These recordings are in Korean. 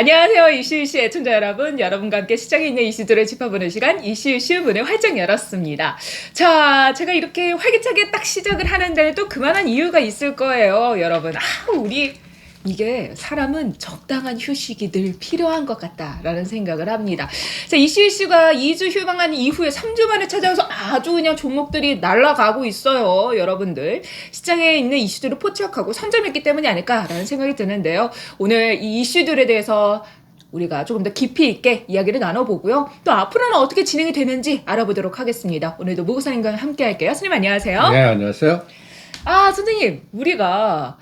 안녕하세요. 이슈이슈 애청자 여러분. 여러분과 함께 시장에 있는 이슈들을 짚어보는 시간 이슈이슈 문을 활짝 열었습니다. 자, 제가 이렇게 활기차게 딱 시작을 하는데 또 그만한 이유가 있을 거예요. 여러분. 우리 이게 사람은 적당한 휴식이 늘 필요한 것 같다라는 생각을 합니다. 자, 이슈이슈가 2주 휴방한 이후에 3주 만에 찾아와서 아주 그냥 종목들이 날아가고 있어요. 여러분들. 시장에 있는 이슈들을 포착하고 선점했기 때문이 아닐까라는 생각이 드는데요. 오늘 이 이슈들에 대해서 우리가 조금 더 깊이 있게 이야기를 나눠보고요. 또 앞으로는 어떻게 진행이 되는지 알아보도록 하겠습니다. 오늘도 무구선님과 함께 할게요. 선생님 안녕하세요. 네, 안녕하세요. 선생님, 우리가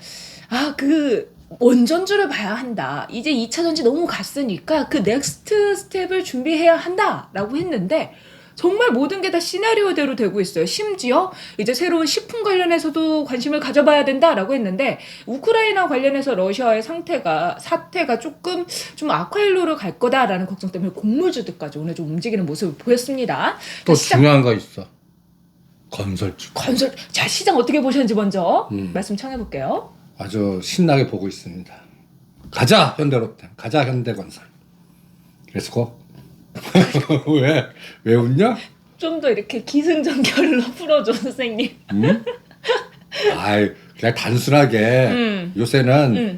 원전주를 봐야 한다. 이제 2차 전지 너무 갔으니까 그 넥스트 스텝을 준비해야 한다라고 했는데 정말 모든 게 다 시나리오대로 되고 있어요. 심지어 이제 새로운 식품 관련해서도 관심을 가져봐야 된다라고 했는데 우크라이나 관련해서 러시아의 사태가 조금 좀 악화일로를 갈 거다라는 걱정 때문에 곡물주들까지 오늘 좀 움직이는 모습을 보였습니다. 또 중요한 거 있어. 건설주. 자, 시장 어떻게 보셨는지 먼저 말씀 청해볼게요. 아주 신나게 보고 있습니다. 가자 현대로템, 가자 현대건설. 그래서 왜 웃냐? 좀 더 이렇게 기승전결로 풀어줘 선생님. 그냥 단순하게 요새는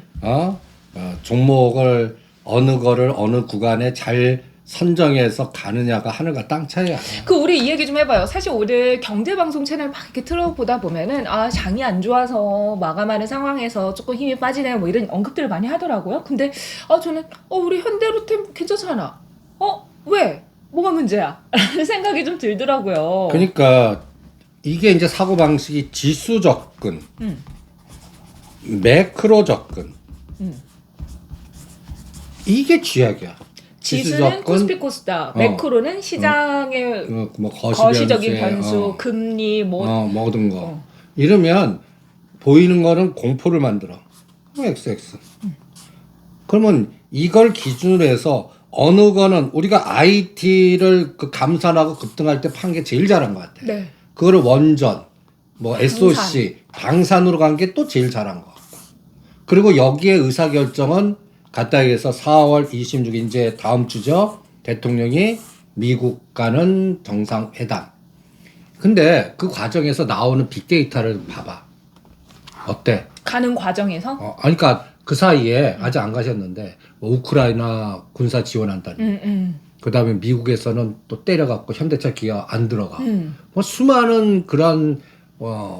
종목을 어느 거를 어느 구간에 잘 선정해서 가느냐가 하늘과 땅 차이야. 우리 이 얘기 좀 해봐요. 사실 오늘 경제방송 채널 막 이렇게 틀어보다 보면은 장이 안 좋아서 마감하는 상황에서 조금 힘이 빠지네요. 뭐 이런 언급들을 많이 하더라고요. 근데 저는 우리 현대로템 괜찮잖아. 왜? 뭐가 문제야? 라는 생각이 좀 들더라고요. 그러니까 이게 이제 사고 방식이 지수 접근, 매크로 접근. 이게 쥐약이야. 지수는 코스피 코스닥, 매크로는 시장의 뭐 거시적인 변수, 금리, 모든 거. 이러면 보이는 거는 공포를 만들어. XX. 그러면 이걸 기준으로 해서 어느 거는 우리가 IT를 감산하고 급등할 때 판 게 제일 잘한 것 같아. 네. 그거를 원전, SOC, 방산으로 간 게 또 제일 잘한 것 같고. 그리고 여기에 의사결정은 갖다 얘기해서 4월 26일 이제 다음 주죠. 대통령이 미국 가는 정상회담. 근데 그 과정에서 나오는 빅데이터를 봐봐. 어때? 가는 과정에서? 그러니까 그 사이에 아직 안 가셨는데 우크라이나 군사 지원한다니. 그다음에 미국에서는 또 때려갖고 현대차 기아 안 들어가. 수많은 그런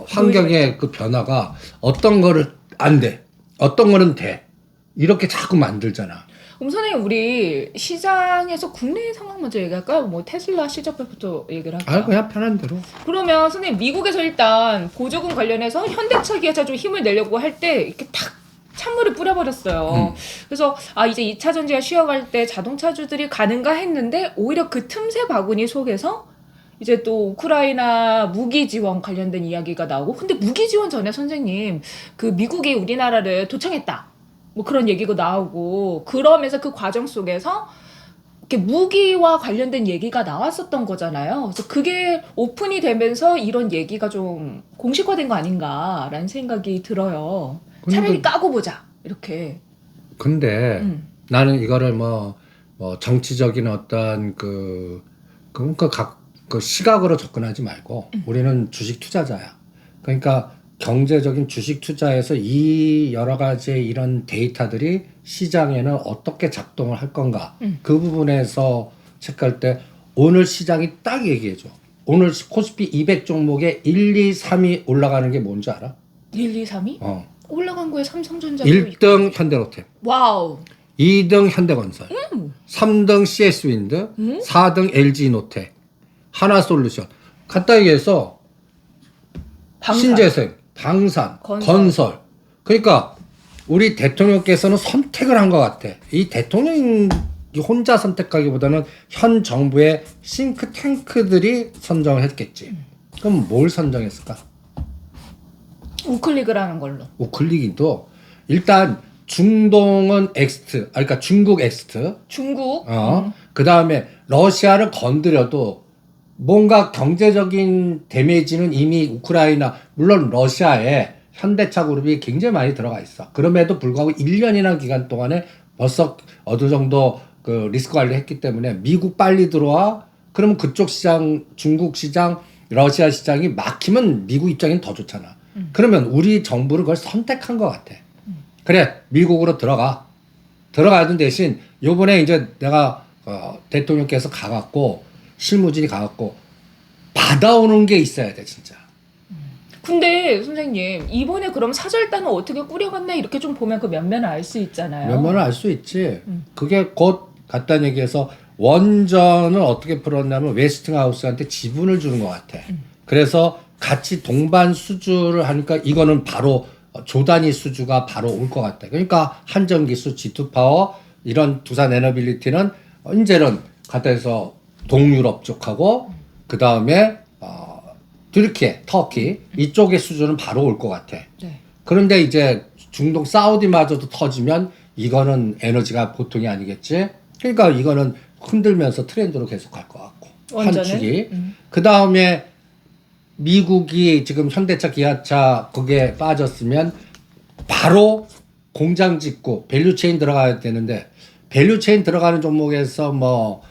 환경의 그 변화가 어떤 거를 안 돼, 어떤 거는 돼. 이렇게 자꾸 만들잖아. 그럼 선생님 우리 시장에서 국내 상황 먼저 얘기할까요? 뭐 테슬라 실적표부터 얘기를 할까요? 그냥 편한 대로. 그러면 선생님 미국에서 일단 보조금 관련해서 현대차 기아차 좀 힘을 내려고 할 때 이렇게 탁 찬물을 뿌려버렸어요. 그래서 이제 2차 전지가 쉬어갈 때 자동차주들이 가는가 했는데 오히려 그 틈새 바구니 속에서 이제 또 우크라이나 무기 지원 관련된 이야기가 나오고 근데 무기 지원 전에 선생님 그 미국이 우리나라를 도청했다. 뭐 그런 얘기가 나오고 그러면서 그 과정 속에서 이렇게 무기와 관련된 얘기가 나왔었던 거잖아요. 그래서 그게 오픈이 되면서 이런 얘기가 좀 공식화된 거 아닌가라는 생각이 들어요. 차라리 까고 보자 이렇게. 근데 나는 이거를 정치적인 어떤 그 시각으로 접근하지 말고 우리는 주식 투자자야. 그러니까 경제적인 주식 투자에서 이 여러 가지의 이런 데이터들이 시장에는 어떻게 작동을 할 건가. 그 부분에서 체크할 때 오늘 시장이 딱 얘기해줘. 오늘 코스피 200 종목에 1, 2, 3이 올라가는 게 뭔지 알아? 1, 2, 3이? 올라간 거에 삼성전자 1등 현대로템. 와우. 2등 현대건설. 3등 CS윈드. 4등 LG노텍. 하나솔루션. 갖다 얘기해서 신재생, 방산, 건설. 그러니까 우리 대통령께서는 선택을 한 것 같아. 이 대통령이 혼자 선택하기보다는 현 정부의 싱크탱크들이 선정을 했겠지. 그럼 뭘 선정했을까? 우클릭을 걸로. 우클릭도 일단 중동은 엑스트, 그러니까 중국 엑스트. 중국. 그 다음에 러시아를 건드려도 뭔가 경제적인 데미지는 이미 우크라이나, 물론 러시아에 현대차 그룹이 굉장히 많이 들어가 있어. 그럼에도 불구하고 1년이라는 기간 동안에 벌써 어느 정도 그 리스크 관리 했기 때문에 미국 빨리 들어와. 그러면 그쪽 시장, 중국 시장, 러시아 시장이 막히면 미국 입장에는 더 좋잖아. 그러면 우리 정부는 그걸 선택한 것 같아. 그래, 미국으로 들어가. 들어가는 대신 요번에 이제 내가 대통령께서 가갖고 실무진이 가갖고 받아오는 게 있어야 돼 진짜. 근데 선생님 이번에 그럼 사절단은 어떻게 꾸려갔나 이렇게 좀 보면 그 면면을 알 수 있잖아요. 면면을 알 수 있지. 그게 곧 간단히 얘기해서 원전을 어떻게 풀었냐면 웨스팅하우스한테 지분을 주는 것 같아. 그래서 같이 동반 수주를 하니까 이거는 바로 조단위 수주가 바로 올 것 같아. 그러니까 한전기수, G2파워 이런 두산 에너빌리티는 이제는 갖다해서 동유럽 쪽하고 그 다음에 튀르키예, 터키 이쪽의 수주는 바로 올 것 같아. 네. 그런데 이제 중동 사우디마저도 터지면 이거는 에너지가 보통이 아니겠지. 그러니까 이거는 흔들면서 트렌드로 계속 갈 것 같고 원전은? 한 축이. 그 다음에 미국이 지금 현대차, 기아차 거기에 빠졌으면 바로 공장 짓고 밸류체인 들어가야 되는데 밸류체인 들어가는 종목에서 뭐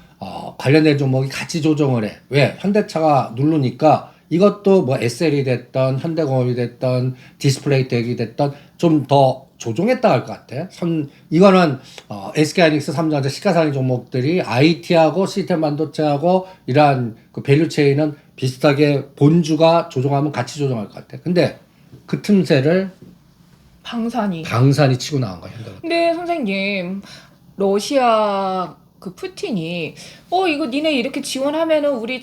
관련된 종목이 같이 조정을 해. 왜? 현대차가 누르니까 이것도 뭐 SL이 됐던 현대공업이 됐던 디스플레이텍이 됐던 좀 더 조정했다 할 것 같아. 이거는 SK하이닉스, 삼성전자 시가상위 종목들이 IT하고 시스템 반도체하고 이러한 그 밸류체인은 비슷하게 본주가 조정하면 같이 조정할 것 같아. 근데 그 틈새를 방산이. 치고 나온 거야. 근데 선생님 러시아 그 푸틴이 이거 니네 이렇게 지원하면은 우리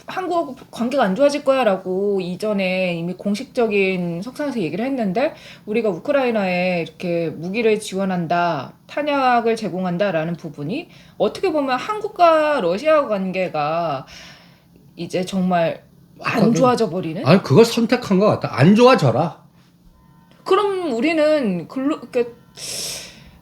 한국하고 관계가 안 좋아질 거야라고 이전에 이미 공식적인 석상에서 얘기를 했는데 우리가 우크라이나에 이렇게 무기를 지원한다, 탄약을 제공한다라는 부분이 어떻게 보면 한국과 러시아 관계가 이제 정말 안 좋아져 버리는? 아니 그걸 선택한 것 같아. 안 좋아져라. 그럼 우리는 그러니까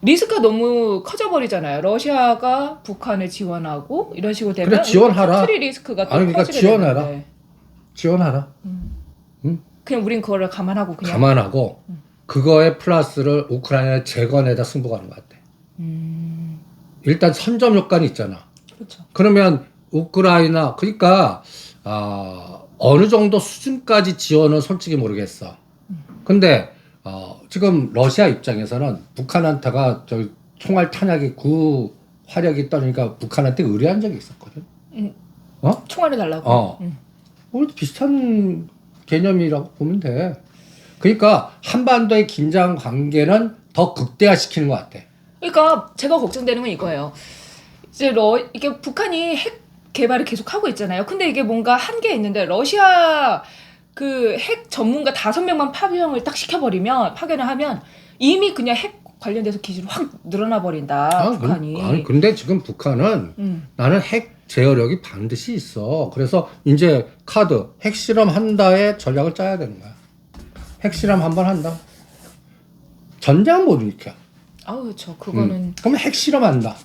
리스크가 너무 커져버리잖아요. 러시아가 북한을 지원하고 이런 식으로 되면 그래, 지원하라. 트리 리스크가 또 아니 그러니까 커지게 지원하라. 되는데. 지원하라. 그냥 우린 그거를 감안하고 그냥 감안하고 그거에 플러스를 우크라이나 재건에다 승부가는 것 같아. 일단 선점 효과는 있잖아. 그렇죠. 그러면 우크라이나 그러니까 어느 정도 수준까지 지원은 솔직히 모르겠어. 근데 지금 러시아 입장에서는 북한한테가 저 총알 탄약이 화력이 떨어지니까 북한한테 의뢰한 적이 있었거든. 총알을 달라고. 우리도 비슷한 개념이라고 보면 돼. 그러니까 한반도의 긴장 관계는 더 극대화시키는 것 같아. 그러니까 제가 걱정되는 건 이거예요. 이제 이게 북한이 핵 개발을 계속 하고 있잖아요. 근데 이게 뭔가 한계가 있는데 러시아 그 핵 전문가 5명만 파병을 딱 파견을 하면 이미 그냥 핵 관련돼서 기술이 확 늘어나 버린다. 북한이. 근데 지금 북한은 나는 핵 제어력이 반드시 있어. 그래서 이제 핵실험 한다에 전략을 짜야 되는 거야. 핵실험 한번 한다. 전쟁은 못 일으켜. 그렇죠. 그거는 그러면 핵실험한다.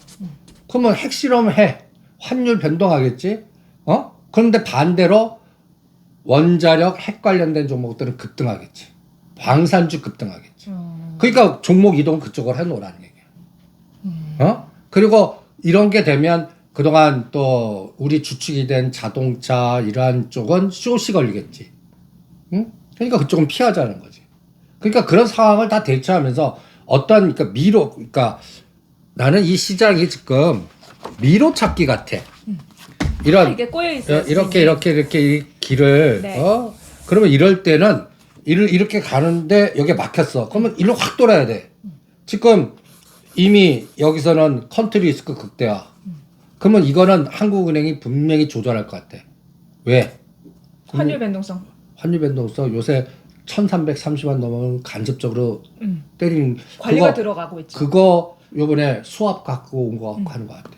그러면 핵실험해. 환율 변동하겠지. 그런데 반대로 원자력 핵 관련된 종목들은 급등하겠지. 방산주 급등하겠지. 그러니까 종목 이동 그쪽으로 해놓으라는 얘기야. 그리고 이런 게 되면 그동안 또 우리 주축이 된 자동차 이러한 쪽은 숏이 걸리겠지. 그러니까 그쪽은 피하자는 거지. 그러니까 그런 상황을 다 대처하면서 그러니까 나는 이 시장이 지금 미로 찾기 같아. 이게 꼬여 있어요. 이렇게 이 길을 네. 그러면 이럴 때는 이렇게 가는데 여기에 막혔어. 그러면 일로 확 돌아야 돼. 지금 이미 여기서는 컨트리 리스크 극대화. 그러면 이거는 한국은행이 분명히 조절할 것 같아. 왜? 환율 변동성. 환율 변동성 요새 1,330원 넘으면 간접적으로 때리는 관리가 들어가고 있죠. 그거 요번에 수압 갖고 온 거 하는 것 같아.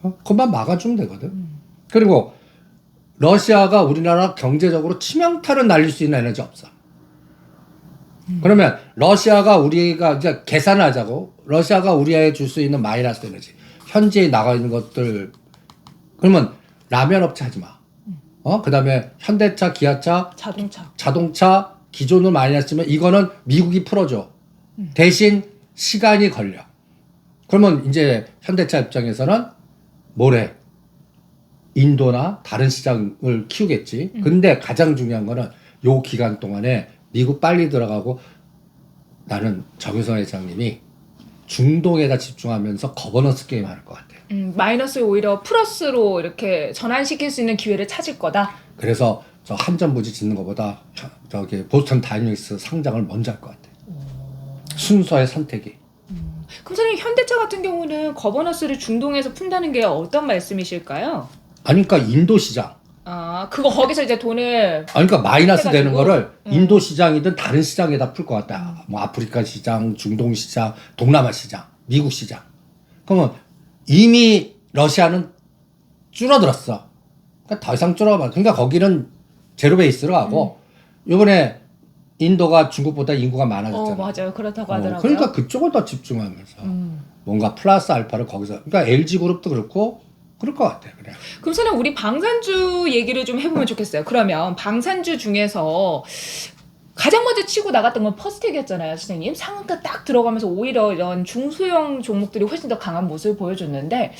그것만 막아주면 되거든. 그리고 러시아가 우리나라 경제적으로 치명타를 날릴 수 있는 에너지 없어. 그러면 러시아가 우리가 이제 계산하자고 러시아가 우리에 줄 수 있는 마이너스 에너지 현지에 나가 있는 것들 그러면 라면 업체 하지 마. 그다음에 현대차, 기아차, 자동차 기존으로 많이 했으면 이거는 미국이 풀어줘. 대신 시간이 걸려. 그러면 이제 현대차 입장에서는 뭐래? 인도나 다른 시장을 키우겠지. 근데 가장 중요한 거는 요 기간 동안에 미국 빨리 들어가고 나는 정유성 회장님이 중동에다 집중하면서 거버넌스 게임 할 것 같아요. 마이너스 오히려 플러스로 이렇게 전환시킬 수 있는 기회를 찾을 거다. 그래서 저 한전부지 짓는 것보다 저기 보스턴 다이내믹스 상장을 먼저 할 것 같아요. 순서의 선택이. 그럼 선생님 현대차 같은 경우는 거버넌스를 중동에서 푼다는 게 어떤 말씀이실까요? 아니 그러니까 인도 시장. 아, 그거 거기서 이제 돈을 아니 그러니까 마이너스 되는 해가지고? 거를 인도 시장이든 다른 시장에다 풀 것 같다. 뭐 아프리카 시장, 중동 시장, 동남아 시장, 미국 시장. 그러면 이미 러시아는 줄어들었어. 그러니까 더 이상 줄어봐. 그러니까 거기는 제로 베이스로 가고 이번에 인도가 중국보다 인구가 많아졌잖아. 맞아요. 그렇다고 하더라고요. 그러니까 그쪽을 더 집중하면서 뭔가 플러스 알파를 거기서. 그러니까 LG 그룹도 그렇고 그럴 것 같아. 그래. 그럼 선생님 우리 방산주 얘기를 좀 해보면 좋겠어요. 그러면 방산주 중에서 가장 먼저 치고 나갔던 건 퍼스텍이었잖아요, 선생님. 상한가 딱 들어가면서 오히려 이런 중소형 종목들이 훨씬 더 강한 모습을 보여줬는데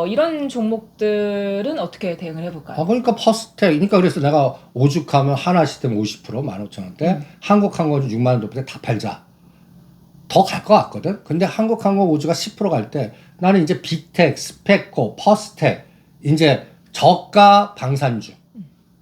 이런 종목들은 어떻게 대응을 해볼까요? 그러니까 퍼스텍. 그러니까 그래서 내가 오죽하면 하나씩 되면 50%, 15,000원대, 한국항공 6만 원 높을 때 다 팔자. 더 갈 것 같거든. 근데 한국항공 오주가 10%갈 때 나는 이제 비텍, 스페코, 퍼스텍, 이제 저가 방산주.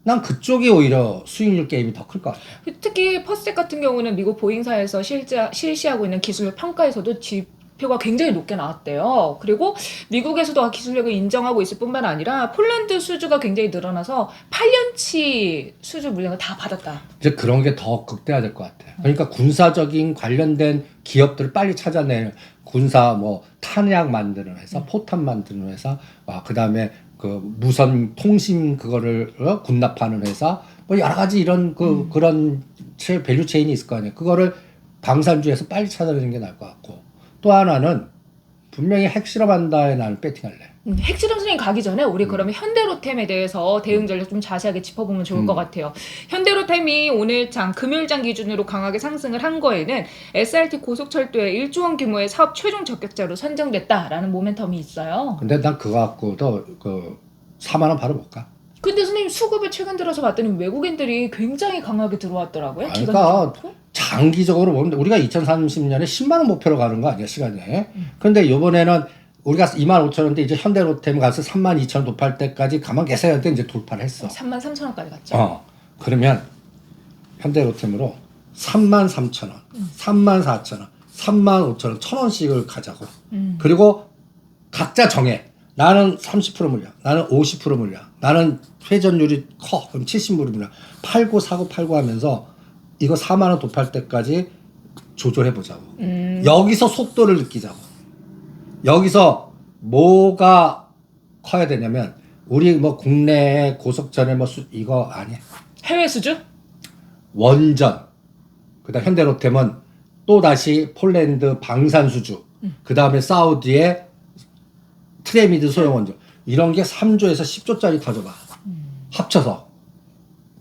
난 그쪽이 오히려 수익률 게임이 더 클 것 같아. 특히 퍼스텍 같은 경우는 미국 보잉사에서 실시하고 있는 기술력 평가에서도 지표가 굉장히 높게 나왔대요. 그리고 미국에서도 기술력을 인정하고 있을 뿐만 아니라 폴란드 수주가 굉장히 늘어나서 8년치 수주 물량을 다 받았다. 이제 그런 게 더 극대화될 것 같아. 그러니까 군사적인 관련된 기업들을 빨리 찾아내는 군사 뭐 탄약 만드는 회사, 포탄 만드는 회사, 그다음에 그 무선 통신 그거를 군납하는 회사, 뭐 여러 가지 이런 그런 밸류 체인이 있을 거 아니에요. 그거를 방산주에서 빨리 찾아내는 게 나을 것 같고, 또 하나는 분명히 핵실험한다에 나는 배팅할래. 핵실험 선생님 가기 전에 우리 그러면 현대로템에 대해서 대응 전략 좀 자세하게 짚어보면 좋을 것 같아요. 현대로템이 오늘 금요일장 기준으로 강하게 상승을 한 거에는 SRT 고속철도에 1조 원 규모의 사업 최종 적격자로 선정됐다라는 모멘텀이 있어요. 근데 난 그거 갖고도 4만 원 바로 못 가. 근데 선생님 수급을 최근 들어서 봤더니 외국인들이 굉장히 강하게 들어왔더라고요. 그러니까 장기적으로 보면 우리가 2030년에 10만 원 목표로 가는 거 아니야, 시간에. 근데 이번에는 우리가 25,000원대 이제 현대로템 가서 32,000원 도파할 때까지 가만 계세요. 때 이제 돌파를 했어. 33,000원까지 갔죠. 그러면 현대로템으로 33,000원, 34,000원, 35,000원, 1,000원씩을 가자고. 그리고 각자 정해. 나는 30% 물량, 나는 50% 물량, 나는 회전율이 커. 그럼 70% 물량. 팔고 사고 팔고 하면서 이거 4만 원 도파할 때까지 조절해 보자고. 여기서 속도를 느끼자고. 여기서 뭐가 커야 되냐면 우리 뭐 국내에 고속전에 이거 아니야. 해외 수주? 원전. 그다음 현대로템은 또 다시 폴란드 방산수주. 그다음에 사우디의 트레미드 소형원전. 이런 게 3조에서 10조짜리 터져봐. 합쳐서.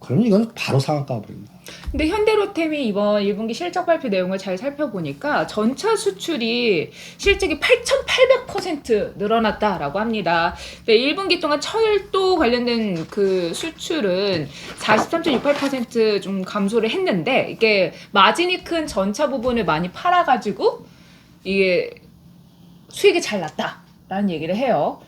그러면 이건 바로 상한가 버립니다. 근데 현대로템이 이번 1분기 실적 발표 내용을 잘 살펴보니까 전차 수출이 실적이 8,800% 늘어났다라고 합니다. 1분기 동안 철도 관련된 그 수출은 43.68% 감소를 했는데 이게 마진이 큰 전차 부분을 많이 팔아가지고 이게 수익이 잘 났다라는 얘기를 해요.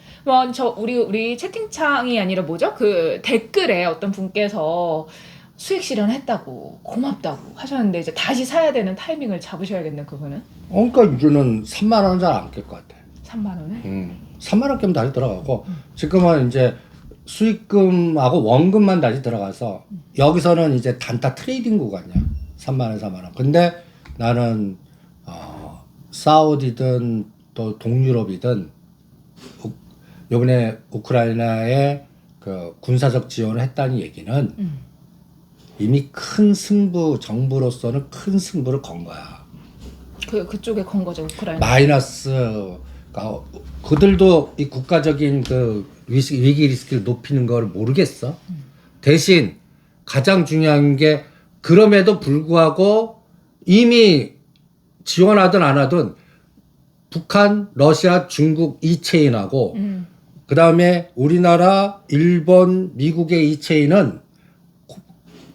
우리 채팅창이 아니라 뭐죠? 그 댓글에 어떤 분께서 수익 실현했다고 고맙다고 하셨는데 이제 다시 사야 되는 타이밍을 잡으셔야겠네 그거는. 그러니까 이제는 3만 원은 잘 안 깰 것 같아. 3만 원에? 3만 원 깨면 다시 들어가고 지금은 이제 수익금하고 원금만 다시 들어가서 여기서는 이제 단타 트레이딩 구간이야. 3만 원, 4만 원. 근데 나는 사우디든 또 동유럽이든 이번에 우크라이나에 그 군사적 지원을 했다는 얘기는 이미 큰 승부, 정부로서는 큰 승부를 건 거야. 그쪽에 건 거죠, 우크라이나. 마이너스가 그들도 이 국가적인 그 위기 리스크를 높이는 걸 모르겠어. 대신 가장 중요한 게 그럼에도 불구하고 이미 지원하든 안 하든 북한, 러시아, 중국 이 체인하고 그 다음에 우리나라, 일본, 미국의 이 체인은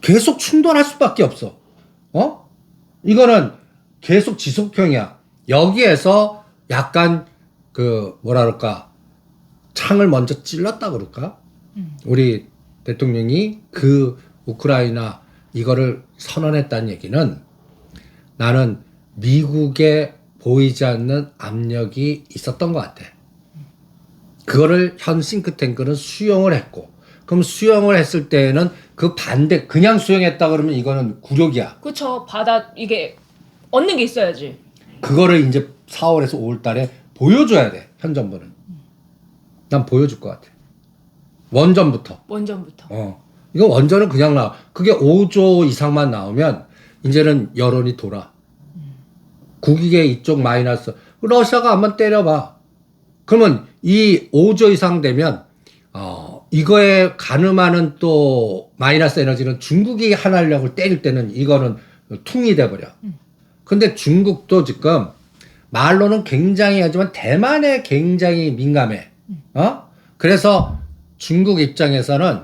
계속 충돌할 수밖에 없어. 이거는 계속 지속형이야. 여기에서 약간 그 뭐라 그럴까 창을 먼저 찔렀다 그럴까? 우리 대통령이 그 우크라이나 이거를 선언했다는 얘기는 나는 미국에 보이지 않는 압력이 있었던 것 같아. 그거를 현 싱크탱크는 수용을 했고, 그럼 수용을 했을 때에는 그 반대 그냥 수용했다 그러면 이거는 굴욕이야. 그쵸. 이게 얻는 게 있어야지. 그거를 이제 4월에서 5월 달에 보여줘야 돼. 현 정부는. 난 보여줄 것 같아. 원전부터. 이거 원전은 그냥 그게 5조 이상만 나오면 이제는 여론이 돌아. 국익의 이쪽 마이너스. 러시아가 한번 때려봐. 그러면 이 5조 이상 되면 이거에 가늠하는 또 마이너스 에너지는 중국이 한알력을 때릴 때는 이거는 퉁이 돼버려. 근데 중국도 지금 말로는 굉장히 하지만 대만에 굉장히 민감해. 그래서 중국 입장에서는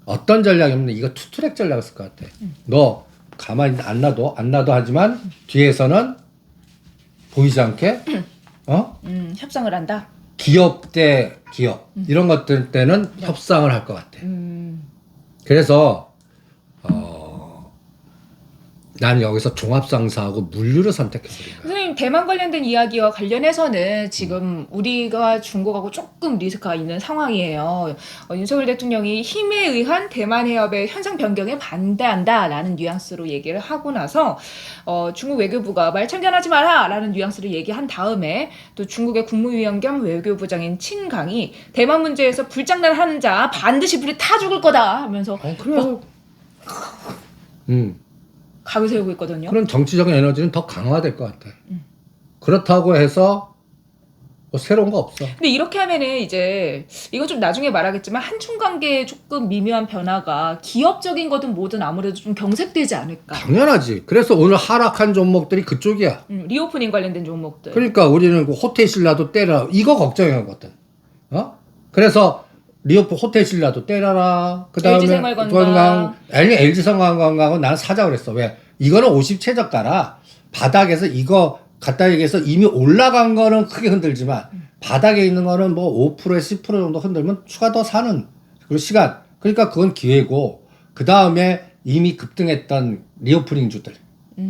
어떤 전략이면 이거 투트랙 전략을 쓸 것 같아. 너 가만히 안 놔도 하지만 뒤에서는 보이지 않게 협상을 한다. 기업 대 기업 이런 것들 때는 협상을 할 것 같아. 그래서 나는 여기서 종합상사하고 물류를 선택해버린 거야. 선생님, 대만 관련된 이야기와 관련해서는 지금 우리가 중국하고 조금 리스크가 있는 상황이에요. 윤석열 대통령이 힘에 의한 대만 해협의 현상 변경에 반대한다라는 뉘앙스로 얘기를 하고 나서 중국 외교부가 말 참견하지 마라라는 뉘앙스로 얘기한 다음에 또 중국의 국무위원 겸 외교부장인 친강이 대만 문제에서 불장난하는 자 반드시 불이 타 죽을 거다 하면서 그래. 각을 세우고 있거든요. 그런 정치적인 에너지는 더 강화될 것 같아. 그렇다고 해서 뭐 새로운 거 없어. 근데 이렇게 하면은 이제 이거 좀 나중에 말하겠지만 한중 관계에 조금 미묘한 변화가 기업적인 거든 뭐든 아무래도 좀 경색되지 않을까. 당연하지. 그래서 오늘 하락한 종목들이 그쪽이야. 리오프닝 관련된 종목들. 그러니까 우리는 그 호텔 신라도 때려 이거 걱정이거든. 그래서 리오프 호텔 신라도 때려라. 그다음에 LG생활건강. LG생활건강은 나는 사자 그랬어. 왜? 이거는 50최저가라. 바닥에서 이거 갖다 얘기해서 이미 올라간 거는 크게 흔들지만 바닥에 있는 거는 뭐 5%에 10% 정도 흔들면 추가 더 사는 그 시간. 그러니까 그건 기회고 그 다음에 이미 급등했던 리오프닝 주들,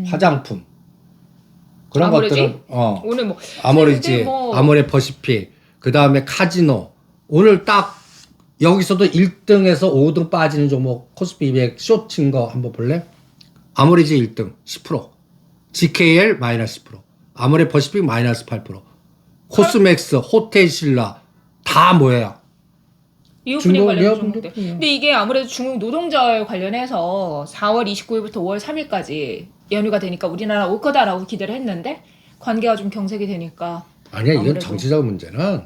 화장품 그런 아모레지? 것들은 오늘 뭐 아모레지, 뭐 아모레 퍼시픽, 그 다음에 카지노. 오늘 딱 여기서도 1등에서 5등 빠지는 종목 코스피 200 숏친 거 한번 볼래? 아모레지 1등 10%, GKL 마이너스 10%, 아모레 퍼시픽 마이너스 8%, 코스맥스, 호텔신라 다 뭐야? 리오프닝 관련된 리오프닝. 종목들. 근데 이게 아무래도 중국 노동절 관련해서 4월 29일부터 5월 3일까지 연휴가 되니까 우리나라 올 거다라고 기대를 했는데 관계가 좀 경색이 되니까 아니야, 이건 아무래도 정치적 문제는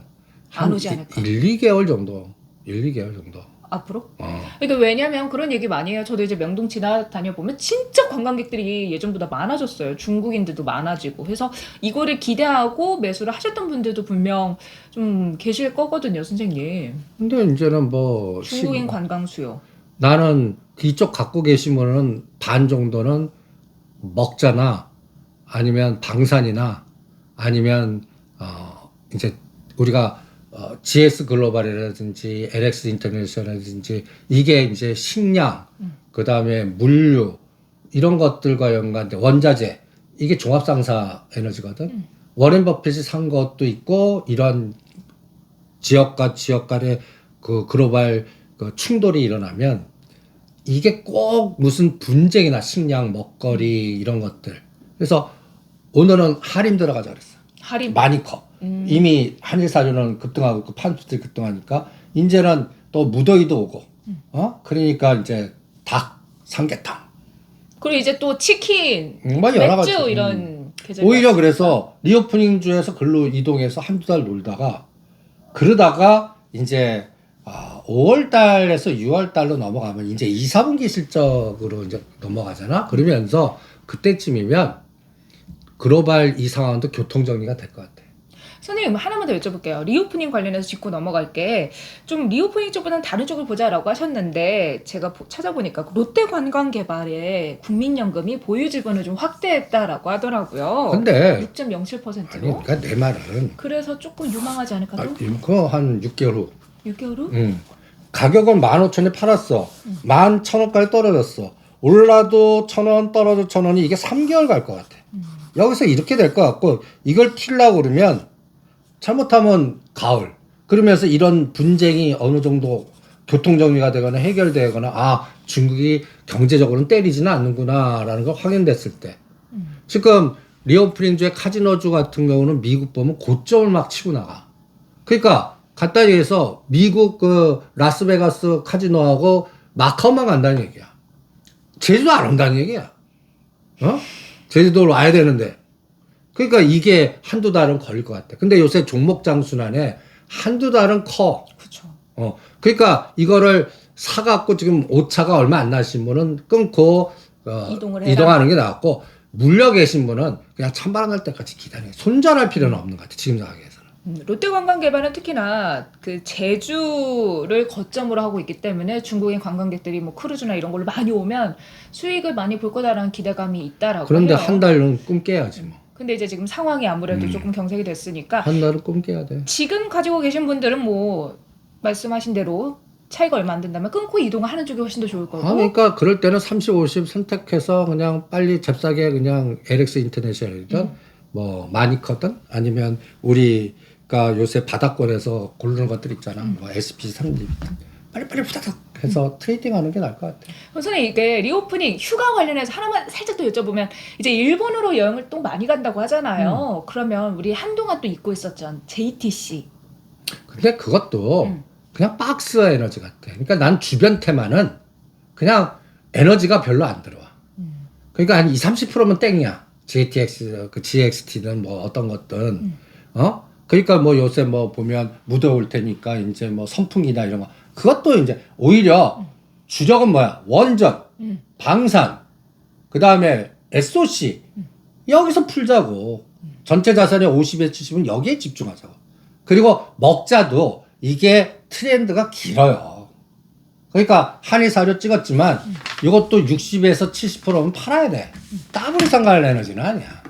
안 오지 않을까. 1, 2개월 정도. 1, 2개월 정도. 앞으로? 그러니까 왜냐면 그런 얘기 많이 해요. 저도 이제 명동 지나다녀 보면 진짜 관광객들이 예전보다 많아졌어요. 중국인들도 많아지고. 그래서 이거를 기대하고 매수를 하셨던 분들도 분명 좀 계실 거거든요, 선생님. 근데 이제는 뭐 중국인 관광 수요. 나는 이쪽 갖고 계시면은 반 정도는 먹자나 아니면 방산이나 아니면 이제 우리가 GS 글로벌이라든지 LX 인터내셔널이라든지 이게 이제 식량, 그 다음에 물류 이런 것들과 연관된 원자재 이게 종합상사 에너지거든. 워렌 버핏이 산 것도 있고 이런 지역과 지역 간의 그 글로벌 그 충돌이 일어나면 이게 꼭 무슨 분쟁이나 식량, 먹거리 이런 것들. 그래서 오늘은 할인 들어가자 그랬어. 할인 많이 커. 이미 한일사료는 급등하고 있고 판수들이 급등하니까 이제는 또 무더위도 오고 그러니까 이제 닭, 삼계탕 그리고 이제 또 치킨, 뭐 여러 맥주 가지. 이런 계절이 오히려 왔으니까. 그래서 리오프닝 주에서 글로 이동해서 한두 달 놀다가 그러다가 이제 5월 달에서 6월 달로 넘어가면 이제 2, 4분기 실적으로 이제 넘어가잖아. 그러면서 그때쯤이면 글로벌 이 상황도 교통 정리가 될 것 같아. 선생님 하나만 더 여쭤볼게요. 리오프닝 관련해서 짚고 넘어갈게. 좀 리오프닝 쪽보다는 다른 쪽을 보자라고 하셨는데 제가 찾아보니까 롯데 관광개발에 국민연금이 보유 지분을 좀 확대했다라고 하더라고요. 근데 6.07%로. 아니 그러니까 내 말은 그래서 조금 유망하지 않을까? 그거 한 6개월 후. 6개월 후? 가격은 15,000원에 팔았어. 11,000원까지 떨어졌어. 올라도 1,000원, 떨어도 1,000원이 이게 3개월 갈 것 같아. 여기서 이렇게 될 것 같고 이걸 튀려고 그러면 잘못하면 가을. 그러면서 이런 분쟁이 어느 정도 교통정리가 되거나 해결되거나 중국이 경제적으로는 때리지는 않는구나라는 걸 확인됐을 때 지금 리오프닝주의 카지노주 같은 경우는 미국 보면 고점을 막 치고 나가. 그러니까 간단히 해서 미국 그 라스베가스 카지노하고 마카오만 간다는 얘기야. 제주도 안 온다는 얘기야. 제주도로 와야 되는데. 그러니까 이게 한두 달은 걸릴 것 같아. 근데 요새 종목 장순환에 한두 달은 커. 그렇죠. 그러니까 이거를 사갖고 지금 오차가 얼마 안 나신 분은 끊고 이동하는 게 낫고 물려 계신 분은 그냥 찬바람 날 때까지 기다려. 손절할 필요는 없는 것 같아. 지금 상황에서는. 롯데관광개발은 특히나 그 제주를 거점으로 하고 있기 때문에 중국인 관광객들이 뭐 크루즈나 이런 걸로 많이 오면 수익을 많이 볼 거다라는 기대감이 있다라고 그런데 해요. 한 달은 꿈 깨야지 뭐. 근데 이제 지금 상황이 아무래도 조금 경색이 됐으니까 한 달은 꿈 깨야 돼. 지금 가지고 계신 분들은 뭐 말씀하신 대로 차이가 얼마 안 된다면 끊고 이동하는 쪽이 훨씬 더 좋을 거고. 그러니까 그럴 때는 30, 50 선택해서 그냥 빨리 잽싸게 그냥 LX 인터내셔널이든 뭐 마니커든 아니면 우리가 요새 바닥권에서 고르는 것들 있잖아. 뭐 SP30 빨리빨리 후다닥 해서 트레이딩하는 게 나을 것 같아. 선생님 이게 리오프닝 휴가 관련해서 하나만 살짝 또 여쭤보면 이제 일본으로 여행을 또 많이 간다고 하잖아요. 그러면 우리 한동안 또 잊고 있었죠. JTC. 근데 그것도 그냥 박스 에너지 같아. 그러니까 난 주변 테마는 그냥 에너지가 별로 안 들어와. 그러니까 한 20, 30%면 땡이야. GTX, 그 GXT는 뭐 어떤 것든. 그러니까 뭐 요새 뭐 보면 무더울 테니까 이제 뭐 선풍기나 이런 거. 그것도 이제 오히려 주력은 뭐야? 원전, 방산, 그 다음에 SOC. 여기서 풀자고. 전체 자산의 50에 70은 여기에 집중하자고. 그리고 먹자도 이게 트렌드가 길어요. 그러니까 한일사료 찍었지만 이것도 60에서 70%면 팔아야 돼. 더블 이상 갈 에너지는 아니야.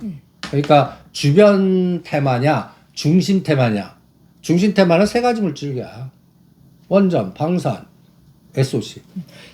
그러니까 주변 테마냐, 중심 테마냐. 중심 테마는 세 가지 물질이야. 원전, 방산, SOC.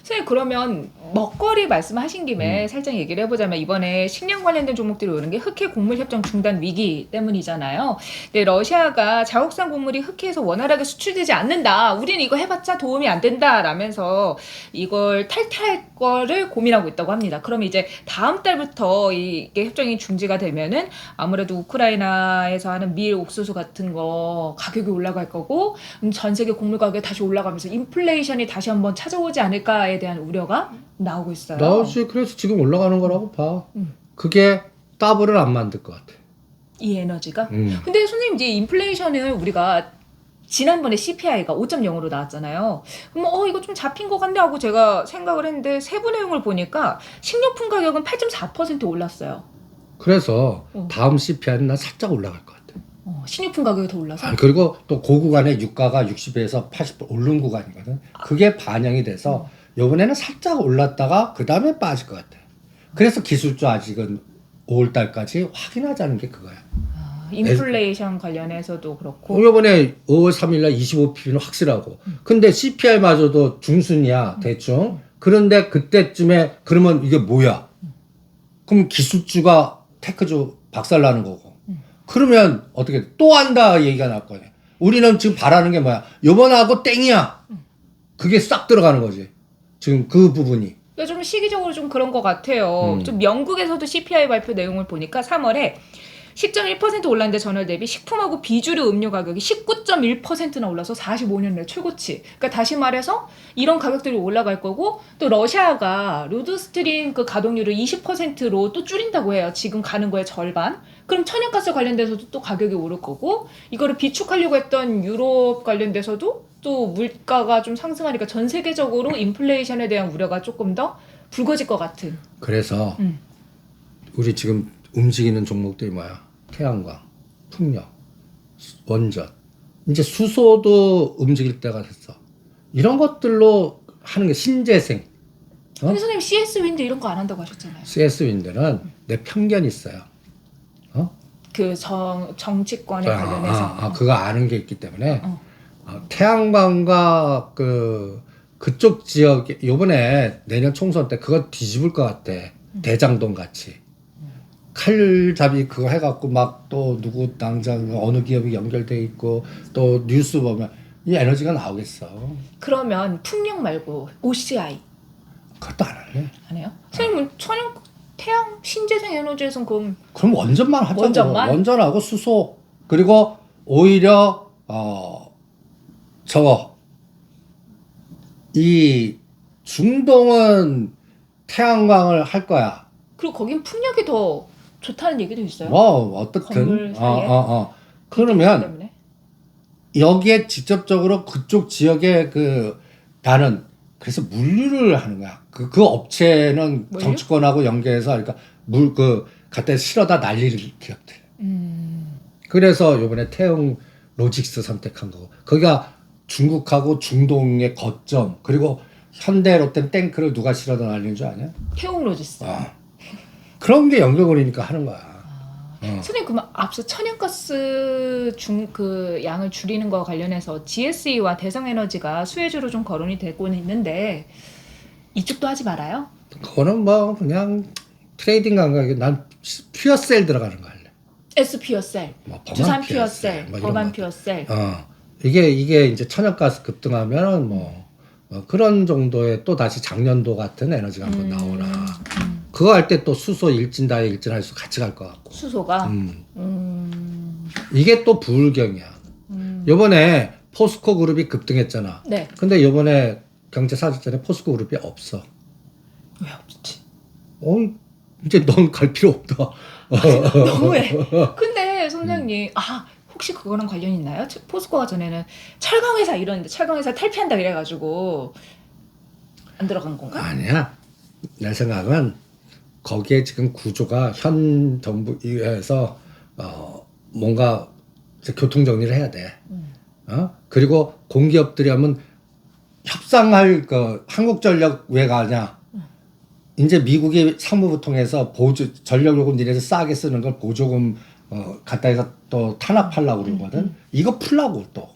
선생님 그러면 먹거리 말씀하신 김에 살짝 얘기를 해보자면 이번에 식량 관련된 종목들이 오는 게 흑해 곡물 협정 중단 위기 때문이잖아요. 근데 러시아가 자국산 곡물이 흑해에서 원활하게 수출되지 않는다. 우리는 이거 해봤자 도움이 안 된다. 라면서 이걸 탈퇴할 거를 고민하고 있다고 합니다. 그러면 이제 다음 달부터 이게 협정이 중지가 되면은 아무래도 우크라이나에서 하는 밀, 옥수수 같은 거 가격이 올라갈 거고 전 세계 곡물 가격이 다시 올라가면서 인플레이션이 다시 한번 찾아오지 않을까에 대한 우려가 나오고 있어요. 나오지. 그래서 지금 올라가는 거라고 봐. 그게 더블을 안 만들 것 같아. 이 에너지가? 근데 선생님 이제 인플레이션을 우리가 지난번에 CPI가 5.0으로 나왔잖아요. 그럼 이거 좀 잡힌 것 같네 하고 제가 생각을 했는데 세부 내용을 보니까 식료품 가격은 8.4% 올랐어요. 그래서 다음 CPI는 난 살짝 올라갈 것 같아. 식료품 가격이 더 올라서? 그리고 또 그 구간에 유가가 60에서 80% 오른 구간이거든. 그게 반영이 돼서 이번에는 살짝 올랐다가 그 다음에 빠질 것 같아. 그래서 기술주 아직은 5월달까지 확인하자는 게 그거야. 인플레이션 관련해서도 그렇고. 이번에 5월 3일날 25pp는 확실하고. 근데 CPI마저도 중순이야 대충. 그런데 그때쯤에 그러면 이게 뭐야? 그럼 기술주가 테크주 박살나는 거고. 그러면 어떻게 또 한다 얘기가 나올 거냐. 우리는 지금 바라는 게 뭐야? 요번하고 땡이야. 그게 싹 들어가는 거지. 지금 그 부분이. 좀 시기적으로 좀 그런 것 같아요. 좀 영국에서도 CPI 발표 내용을 보니까 3월에 10.1% 올랐는데 전월 대비 식품하고 비주류 음료 가격이 19.1%나 올라서 45년 내 최고치. 그러니까 다시 말해서 이런 가격들이 올라갈 거고 또 러시아가 로드스트림 그 가동률을 20%로 또 줄인다고 해요. 지금 가는 거의 절반. 그럼 천연가스 관련돼서도 또 가격이 오를 거고 이거를 비축하려고 했던 유럽 관련돼서도 또 물가가 좀 상승하니까 전 세계적으로 인플레이션에 대한 우려가 조금 더 불거질 것 같은. 그래서 우리 지금 움직이는 종목들이 뭐야? 태양광, 풍력, 원전. 이제 수소도 움직일 때가 됐어. 이런 것들로 하는 게 신재생. 근데 선생님 CS 윈드 이런 거 안 한다고 하셨잖아요. CS 윈드는 내 편견이 있어요. 그 정치권에 관련해서. 그거 아는 게 있기 때문에 어. 태양광과 그쪽 지역에 요번에 내년 총선 때 그거 뒤집을 것 같아. 대장동 같이. 칼잡이 그거 해갖고 막 또 누구 당장 어느 기업이 연결돼 있고 또 뉴스 보면 이 에너지가 나오겠어. 그러면 풍력 말고 OCI 그것도 안 할래. 안 해요? 선생님은 태양 신재생 에너지에선 그럼 그럼 원전만 하자고. 원전만? 원전하고 수소 그리고 오히려 이 중동은 태양광을 할 거야. 그리고 거긴 풍력이 더 좋다는 얘기도 있어요. 뭐 어떻든 건물 사이에? 그러면 때문에. 여기에 직접적으로 그쪽 지역에 나는 그래서 물류를 하는 거야. 그 업체는 물류? 정치권하고 연계해서 그러니까 갖다 실어다 날리는 기업들. 그래서 이번에 태ung 로직스 선택한 거고. 거기가 중국하고 중동의 거점 그리고 현대 롯데 탱크를 누가 실어다 날리는 줄 아냐? 태ung 로지스. 그런 게 연결고리니까 하는 거야. 선생님 그러면 앞서 천연가스 그 양을 줄이는 거와 관련해서 GSE와 대성에너지가 수혜주로 좀 거론이 되고는 있는데 이쪽도 하지 말아요? 그거는 뭐 그냥 트레이딩 감각이 난 퓨어셀 들어가는 거 할래. S 퓨어셀, 뭐 범한 두산 퓨어셀, 퓨어셀, 뭐 이런 범한 것들. 퓨어셀. 이게 이제 천연가스 급등하면 그런 정도의 또 다시 작년도 같은 에너지가 한번 나오나. 그거 할 때 또 수소 일진다에 일진할 수 같이 갈 것 같고. 수소가. 이게 또 부울경이야. 요번에 포스코 그룹이 급등했잖아. 네. 근데 요번에 경제 사절전에 포스코 그룹이 없어. 왜 없지? 이제 넌 갈 필요 없다. 너무해. 근데 선생님, 혹시 그거랑 관련이 있나요? 포스코가 전에는 철강회사 이러는데 철강회사 탈피한다 이래가지고 안 들어간 건가? 아니야. 내 생각은 거기에 지금 구조가 현 정부에서 뭔가 이제 교통 정리를 해야 돼. 그리고 공기업들이 하면 협상할 한국전력 왜 가냐? 이제 미국이 상무부 통해서 전력 요금 니네들 싸게 쓰는 걸 보조금 갖다 해서 또 탄압하려고 그러거든. 이거 풀라고 또.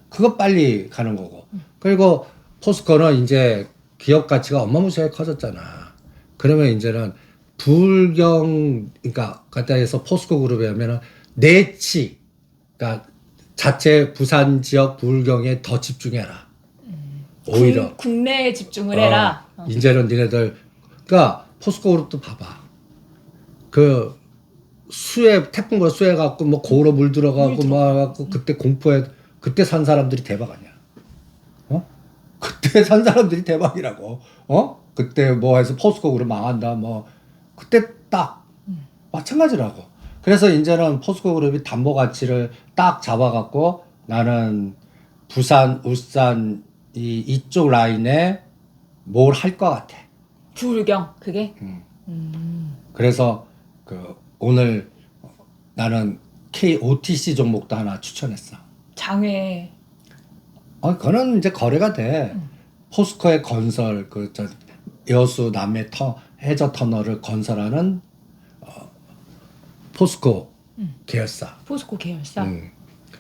그거 빨리 가는 거고. 그리고 포스코는 이제 기업 가치가 어마무시하게 커졌잖아. 그러면 이제는 그러니까 갖다 해서 포스코 그룹에 하면은 내치, 그러니까 자체 부산 지역 부울경에 더 집중해라. 오히려 국내에 집중을 해라. 이제는 니네들 그러니까 포스코 그룹도 봐봐. 태풍으로 수해 갖고 뭐 고으로 물 들어가고 막 갖고 그때 공포에 그때 산 사람들이 대박 아니야. 그때 산 사람들이 대박이라고. 그때 뭐 해서 포스코 그룹 망한다 뭐 그때 딱 마찬가지라고. 그래서 이제는 포스코 그룹이 담보 가치를 딱 잡아 갖고 나는 부산, 울산 이쪽 라인에 뭘 할 것 같아. 부울경 그게. 그래서 오늘 나는 KOTC 종목도 하나 추천했어. 장외. 그거는 이제 거래가 돼. 포스코의 건설 여수 남해 해저 터널을 건설하는 포스코 계열사. 포스코 계열사.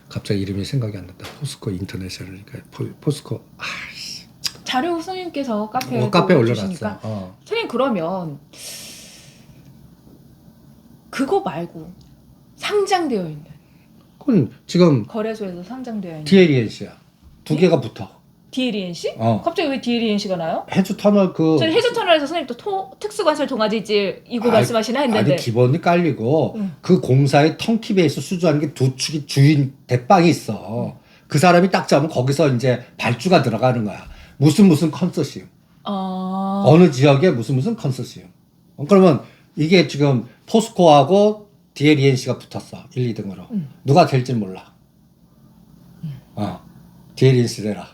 갑자기 이름이 생각이 안 난다. 포스코 인터내셔널이니까 포스코. 자료 선생님께서 카페에 올려주시니까. 올려놨어. 선생님 그러면 그거 말고 상장되어 있는 그건 지금 거래소에서 상장되어 있는 DLENC야. 두 개가 붙어. DLENC? 어. 갑자기 왜 DLENC가 나요? 해주 터널 저는 해저터널에서 선생님 또 특수건설 동아지질 이거 말씀하시나 했는데. 아니 기본이 깔리고 그 공사의 턴키 베이스 수주하는 게 두 축이 주인 대빵이 있어. 그 사람이 딱 잡으면 거기서 이제 발주가 들어가는 거야. 무슨 컨소시엄. 어느 지역에 무슨 컨소시엄. 그러면 이게 지금 포스코하고 DLENC가 붙었어. 1, 2등으로. 누가 될지 몰라. DLENC 되라.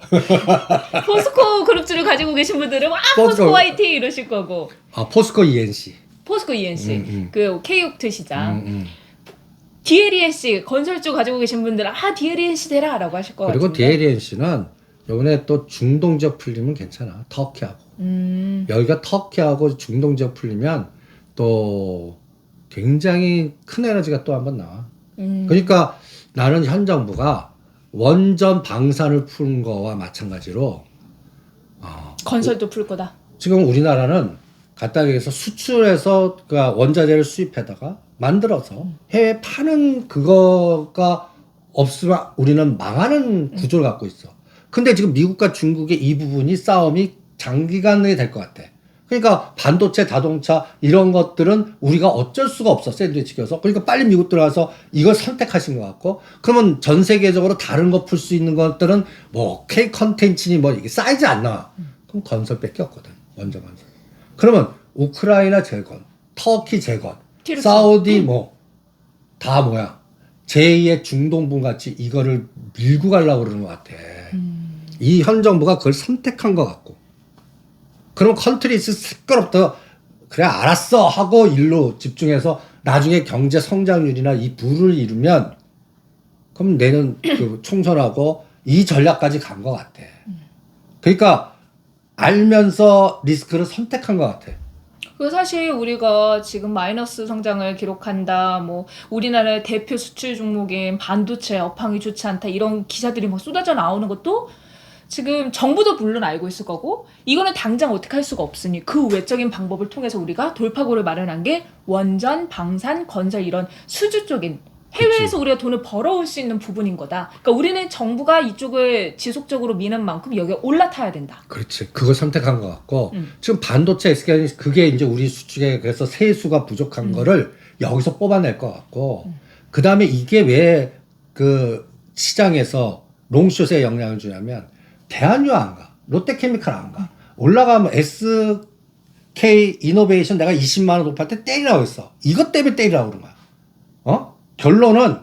포스코 그룹주를 가지고 계신 분들은 포스코. 포스코 화이팅 이러실 거고. 포스코 ENC. 포스코 ENC, 그 K옥트 시장. 음. DLENC 건설주 가지고 계신 분들은 DLENC 되라라고 하실 것 그리고 같은데. DLNC는 이번에 또 중동 지역 풀리면 괜찮아. 터키하고. 여기가 터키하고 중동 지역 풀리면 또 굉장히 큰 에너지가 또 한번 나와. 그러니까 나는 현 정부가 원전 방산을 푸는 거와 마찬가지로 건설도 풀 거다. 지금 우리나라는 갖다 대서 수출해서 그러니까 원자재를 수입해다가 만들어서 해외 파는 그거가 없으면 우리는 망하는 구조를 갖고 있어. 근데 지금 미국과 중국의 이 부분이 싸움이 장기간에 될 것 같아. 그러니까 반도체, 자동차 이런 것들은 우리가 어쩔 수가 없어. 샌드위치 껴서. 그러니까 빨리 미국 들어가서 이걸 선택하신 것 같고, 그러면 전 세계적으로 다른 거 풀 수 있는 것들은 뭐 K 컨텐츠니 뭐 이게 사이즈 안 나와. 그럼 건설밖에 없거든. 원전 건설. 그러면 우크라이나 재건, 터키 재건, 튀르키. 사우디 뭐 다 뭐야 제2의 중동분 같이 이거를 밀고 가려고 그러는 것 같아. 이 현 정부가 그걸 선택한 것 같고. 그럼 컨트리스 시끄럽다. 그래 알았어 하고 일로 집중해서 나중에 경제 성장률이나 이 부를 이루면 그럼 내년 그 총선하고 이 전략까지 간 것 같아. 그러니까 알면서 리스크를 선택한 것 같아. 그 사실 우리가 지금 마이너스 성장을 기록한다, 뭐 우리나라의 대표 수출 종목인 반도체 업황이 좋지 않다 이런 기사들이 막 쏟아져 나오는 것도 지금 정부도 물론 알고 있을 거고 이거는 당장 어떻게 할 수가 없으니 그 외적인 방법을 통해서 우리가 돌파구를 마련한 게 원전, 방산, 건설 이런 수주 쪽인 해외에서 우리가 돈을 벌어올 수 있는 부분인 거다. 그러니까 우리는 정부가 이쪽을 지속적으로 미는 만큼 여기에 올라타야 된다. 그렇지. 그걸 선택한 것 같고 지금 반도체 SK는 그게 이제 우리 수출에 그래서 세수가 부족한 거를 여기서 뽑아낼 것 같고 그 다음에 이게 왜 그 시장에서 롱숏에 영향을 주냐면 대한유 안 가. 롯데케미칼 안 가. 올라가면 SK 이노베이션 내가 20만 원 높을 때 때리라고 했어. 이것 때문에 때리라고 그런 거야. 결론은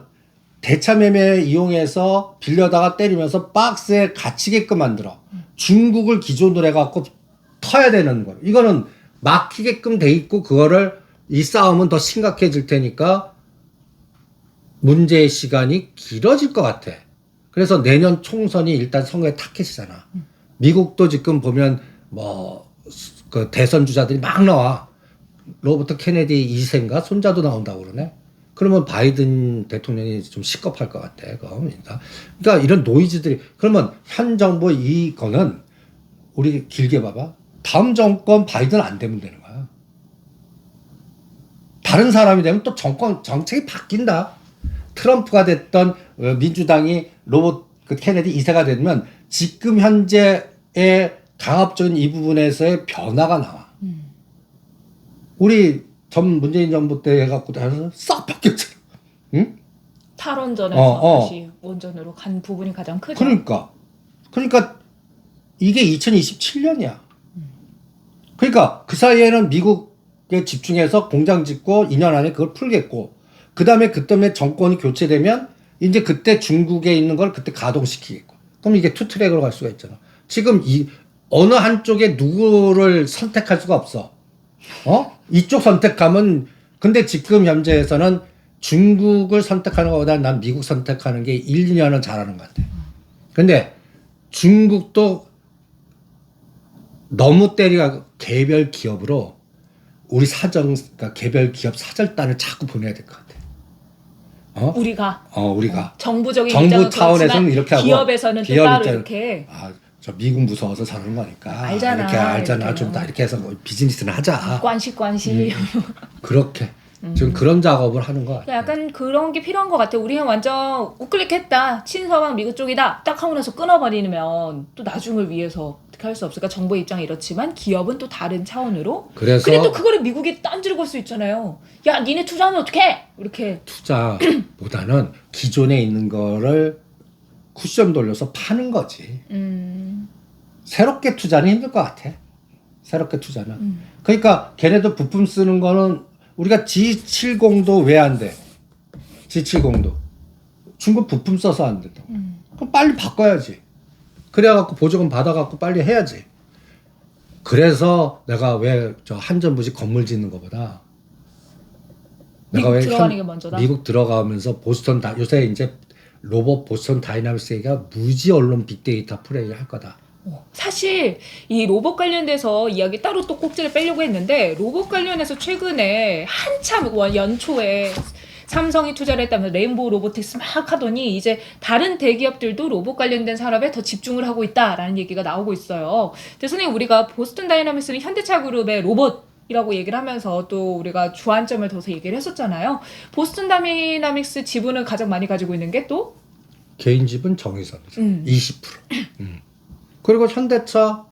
대차 매매 이용해서 빌려다가 때리면서 박스에 갇히게끔 만들어. 중국을 기존으로 해갖고 터야 되는 거. 이거는 막히게끔 돼 있고 그거를 이 싸움은 더 심각해질 테니까 문제의 시간이 길어질 것 같아. 그래서 내년 총선이 일단 선거의 타켓이잖아. 미국도 지금 보면 뭐 그 대선 주자들이 막 나와. 로버트 케네디 2세인가 손자도 나온다고 그러네. 그러면 바이든 대통령이 좀 식겁할 것 같아. 그러니까 이런 노이즈들이 그러면 현 정부 이거는 우리 길게 봐봐. 다음 정권 바이든 안 되면 되는 거야. 다른 사람이 되면 또 정책이 바뀐다. 트럼프가 됐던 민주당이 로버트 케네디 2세가 되면 지금 현재의 강압적인 이 부분에서의 변화가 나와. 우리 전 문재인 정부 때 해갖고 싹 바뀌었잖아. 응? 탈원전에서 다시 원전으로 간 부분이 가장 크죠. 그러니까 이게 2027년이야. 그러니까 그 사이에는 미국에 집중해서 공장 짓고 2년 안에 그걸 풀겠고 그 다음에 정권이 교체되면 이제 그때 중국에 있는 걸 그때 가동시키겠고 그럼 이게 투 트랙으로 갈 수가 있잖아. 지금 이 어느 한쪽에 누구를 선택할 수가 없어. 이쪽 선택하면 근데 지금 현재에서는 중국을 선택하는 것보다 난 미국 선택하는 게 1, 2년은 잘하는 것 같아. 근데 중국도 너무 때리가 개별 기업으로 우리 그러니까 개별 기업 사절단을 자꾸 보내야 될 것 같아. 우리가 정부적인 정부 차원에서는 이렇게 하고 기업에서는 또 따로 이렇게 저 미국 무서워서 저러는 거니까 알잖아. 이렇게 알잖아. 좀 다 이렇게 해서 뭐 비즈니스는 하자. 관시 그렇게 지금 그런 작업을 하는 것 같아요. 약간 그런 게 필요한 것 같아요. 우리는 완전 우클릭했다. 친서방 미국 쪽이다. 딱 하고 나서 끊어버리면 또 나중을 위해서 어떻게 할 수 없으니까 정부의 입장이 이렇지만 기업은 또 다른 차원으로. 그래서 근데 또 그거를 미국이 딴지를 걸 수 있잖아요. 야 니네 투자하면 어떡해? 이렇게. 투자보다는 기존에 있는 거를 쿠션 돌려서 파는 거지. 새롭게 투자는 힘들 것 같아. 새롭게 투자는. 그러니까 걔네도 부품 쓰는 거는 우리가 G70도 왜 안 돼? G70도. 중국 부품 써서 안 된다. 그럼 빨리 바꿔야지. 그래갖고 보조금 받아갖고 빨리 해야지. 그래서 내가 왜 저 한전부지 건물 짓는 것보다 내가 미국 왜 들어가는 게 먼저다. 미국 들어가면서 요새 이제 로봇 보스턴 다이나믹스가 무지 언론 빅데이터 플레이 할 거다. 사실 이 로봇 관련돼서 이야기 따로 또 꼭지를 빼려고 했는데 로봇 관련해서 최근에 한참 연초에 삼성이 투자를 했다면 레인보우 로보틱스 막 하더니 이제 다른 대기업들도 로봇 관련된 산업에 더 집중을 하고 있다라는 얘기가 나오고 있어요. 근데 선생님 우리가 보스턴 다이나믹스는 현대차 그룹의 로봇이라고 얘기를 하면서 또 우리가 주안점을 둬서 얘기를 했었잖아요. 보스턴 다이나믹스 지분을 가장 많이 가지고 있는 게 또 개인 지분 정의선 20%. 그리고 현대차